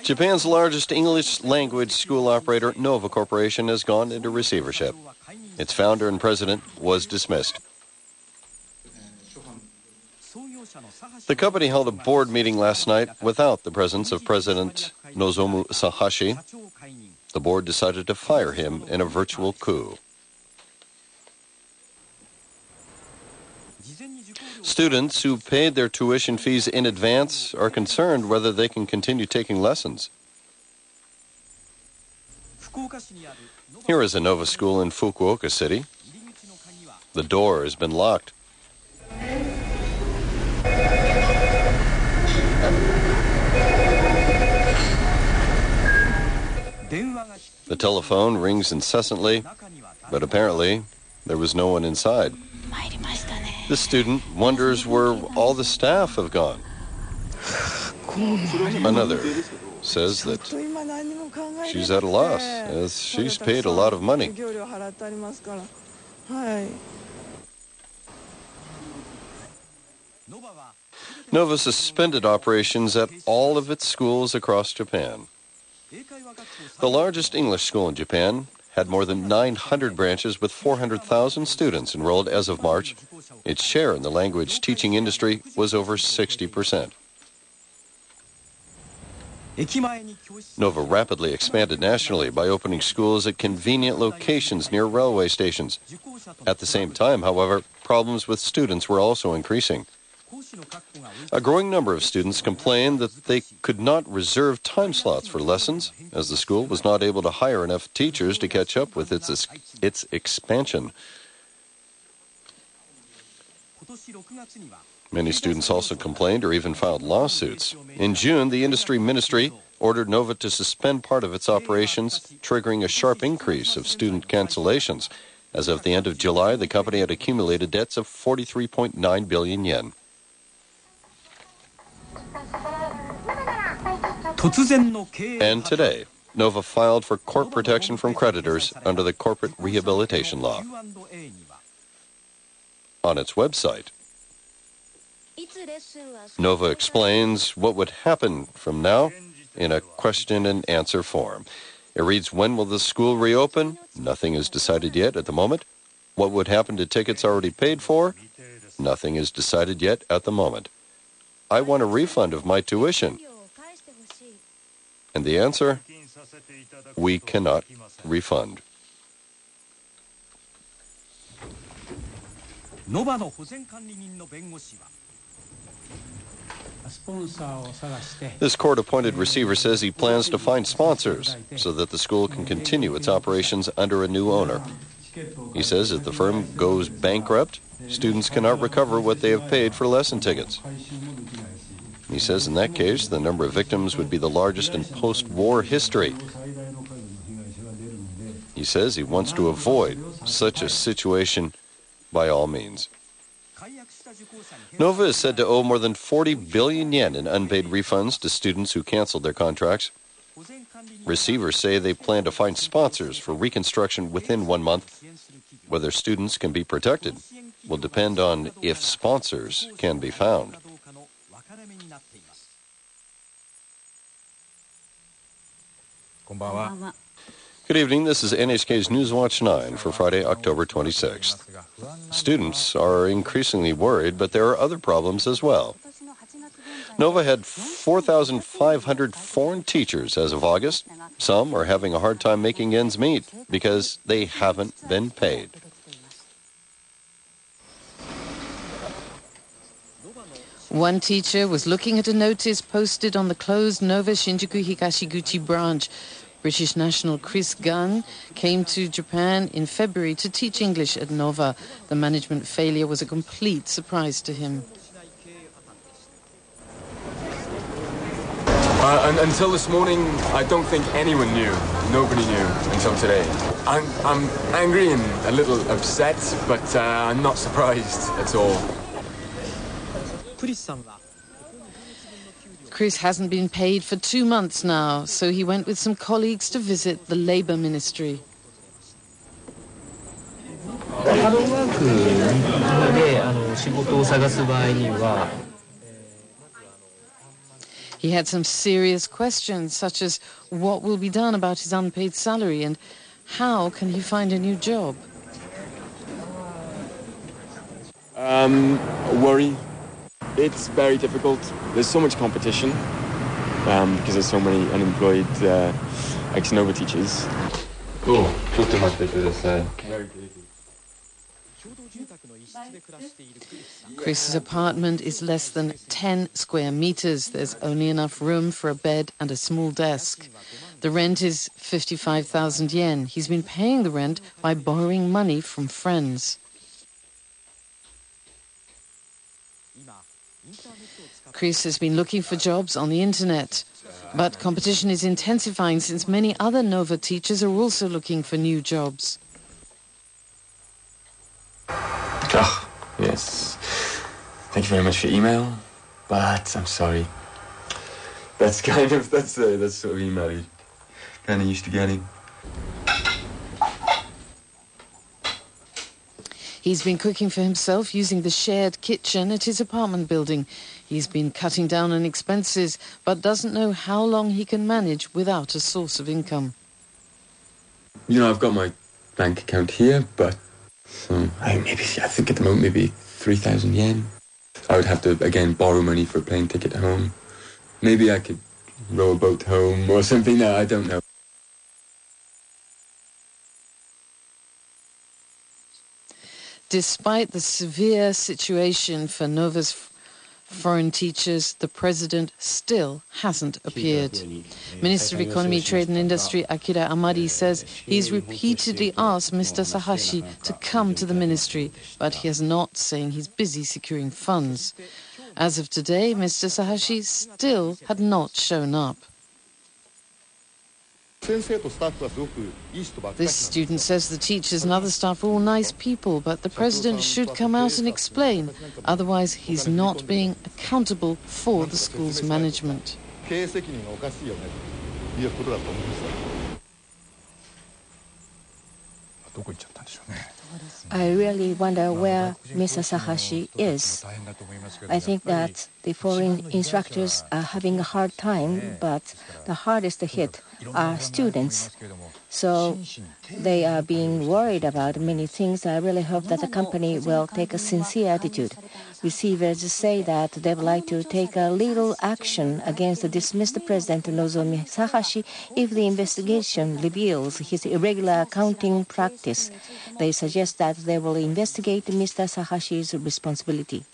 Japan's largest English-language school operator, Nova Corporation, has gone into receivership. Its founder and president was dismissed. The company held a board meeting last night without the presence of President Nozomu Sahashi. The board decided to fire him in a virtual coup. Students who paid their tuition fees in advance are concerned whether they can continue taking lessons. Here is a Nova school in Fukuoka City. The door has been locked. The telephone rings incessantly, but apparently there was no one inside. The student wonders where all the staff have gone. Another says that she's at a loss, as she's paid a lot of money. Nova suspended operations at all of its schools across Japan. The largest English school in Japan had more than 900 branches with 400,000 students enrolled as of March. Its share in the language teaching industry was over 60%. Nova rapidly expanded nationally by opening schools at convenient locations near railway stations. At the same time, however, problems with students were also increasing. A growing number of students complained that they could not reserve time slots for lessons, as the school was not able to hire enough teachers to catch up with its expansion. Many students also complained or even filed lawsuits. In June, the industry ministry ordered Nova to suspend part of its operations, triggering a sharp increase of student cancellations. As of the end of July, the company had accumulated debts of 43.9 billion yen. And today, Nova filed for court protection from creditors under the Corporate Rehabilitation Law. On its website, Nova explains what would happen from now in a question and answer form. It reads, when will the school reopen? Nothing is decided yet at the moment. What would happen to tickets already paid for? Nothing is decided yet at the moment. I want a refund of my tuition. And the answer, we cannot refund. This court-appointed receiver says he plans to find sponsors so that the school can continue its operations under a new owner. He says if the firm goes bankrupt, students cannot recover what they have paid for lesson tickets. He says in that case, the number of victims would be the largest in post-war history. He says he wants to avoid such a situation by all means. Nova is said to owe more than 40 billion yen in unpaid refunds to students who canceled their contracts. Receivers say they plan to find sponsors for reconstruction within 1 month. Whether students can be protected will depend on if sponsors can be found. Good evening, this is NHK's Newswatch 9 for Friday, October 26th. Students are increasingly worried, but there are other problems as well. Nova had 4,500 foreign teachers as of August. Some are having a hard time making ends meet because they haven't been paid. One teacher was looking at a notice posted on the closed Nova Shinjuku Higashiguchi branch. British national Chris Gunn came to Japan in February to teach English at Nova. The management failure was a complete surprise to him. Until this morning, I don't think anyone knew. Nobody knew until today. I'm angry and a little upset, but I'm not surprised at all. Chris hasn't been paid for 2 months now, so he went with some colleagues to visit the Labour Ministry. He had some serious questions, such as what will be done about his unpaid salary and how can he find a new job. Worry. It's very difficult. There's so much competition because there's so many unemployed ex-Nova teachers. Chris's apartment is less than 10 square meters. There's only enough room for a bed and a small desk. The rent is 55,000 yen. He's been paying the rent by borrowing money from friends. Chris has been looking for jobs on the internet, but competition is intensifying since many other Nova teachers are also looking for new jobs. Yes. Thank you very much for your email, but I'm sorry. That's sort of email you're kind of used to getting. He's been cooking for himself using the shared kitchen at his apartment building. He's been cutting down on expenses, but doesn't know how long he can manage without a source of income. You know, I've got my bank account here, but I think at the moment maybe 3,000 yen. I would have to, again, borrow money for a plane ticket home. Maybe I could row a boat home or something. No, I don't know. Despite the severe situation for Nova's foreign teachers, the president still hasn't appeared. Minister of Economy, Trade and Industry Akira Amari says he's repeatedly asked Mr. Sahashi to come to the ministry, but he has not, saying he's busy securing funds. As of today, Mr. Sahashi still had not shown up. This student says the teachers and other staff are all nice people, but the president should come out and explain. Otherwise, he's not being accountable for the school's management. I really wonder where Mr. Sahashi is. I think that the foreign instructors are having a hard time, but the hardest hit are students. So they are being worried about many things. I really hope that the company will take a sincere attitude. Receivers say that they would like to take a legal action against the dismissed President Nozomi Sahashi if the investigation reveals his irregular accounting practice. They suggest that they will investigate Mr. Sahashi's responsibility.